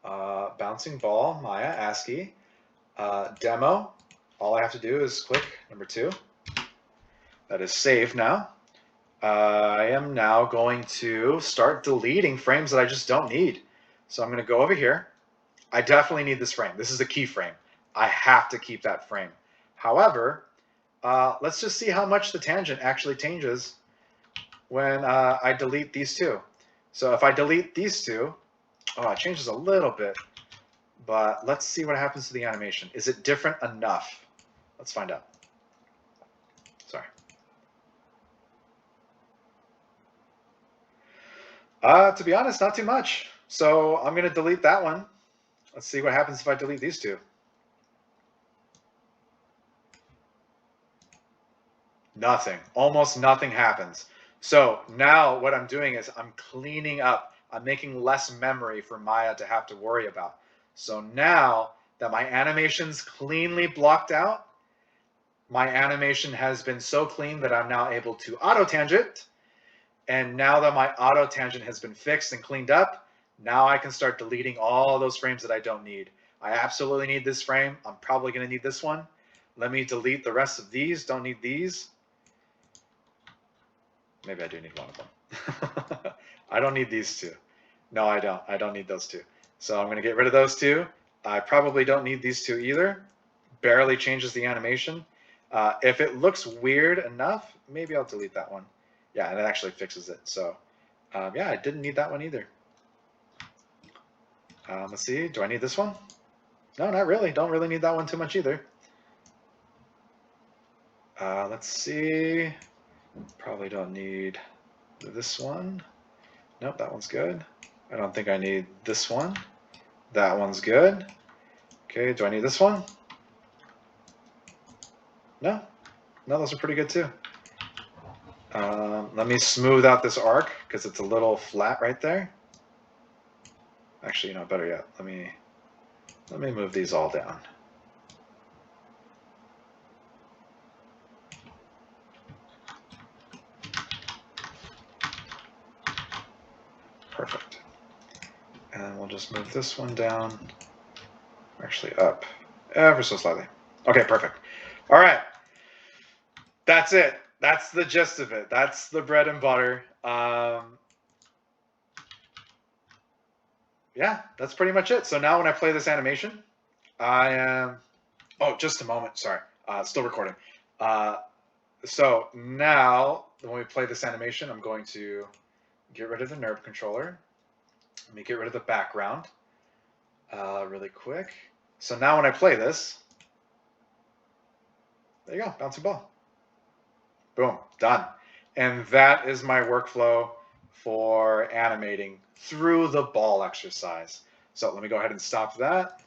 bouncing ball, Maya, ASCII, demo. All I have to do is click number 2. That is saved now. I am now going to start deleting frames that I just don't need. So I'm going to go over here. I definitely need this frame. This is a keyframe. I have to keep that frame. However, let's just see how much the tangent actually changes when I delete these two. So if I delete these two, oh, it changes a little bit. But let's see what happens to the animation. Is it different enough? Let's find out. Sorry. To be honest, not too much. So I'm going to delete that one. Let's see what happens if I delete these two. Nothing. Almost nothing happens. So now what I'm doing is I'm cleaning up. I'm making less memory for Maya to have to worry about. So now that my animation's cleanly blocked out, my animation has been so clean that I'm now able to auto-tangent. And now that my auto-tangent has been fixed and cleaned up, now I can start deleting all those frames that I don't need. I absolutely need this frame. I'm probably going to need this one. Let me delete the rest of these. Don't need these. Maybe I do need one of them. I don't need these two. No, I don't. I don't need those two. So I'm going to get rid of those two. I probably don't need these two either. Barely changes the animation. If it looks weird enough, maybe I'll delete that one. Yeah, and it actually fixes it. So yeah, I didn't need that one either. Let's see. Do I need this one? No, not really. Don't really need that one too much either. Let's see. Probably don't need this one. Nope, that one's good. I don't think I need this one. That one's good. Okay, do I need this one? No. No, those are pretty good too. Let me smooth out this arc because it's a little flat right there. Actually, you know, better yet, let me move these all down. Perfect. And we'll just move this one down, actually up ever so slightly. Okay, perfect. All right. That's it. That's the gist of it. That's the bread and butter. Yeah, that's pretty much it. So now when I play this animation, I am, oh, just a moment. Sorry. Still recording. So now when we play this animation, I'm going to get rid of the NURB controller. Let me get rid of the background really quick. So now when I play this, there you go, bouncing ball. Boom, done. And that is my workflow for animating through the ball exercise. So let me go ahead and stop that.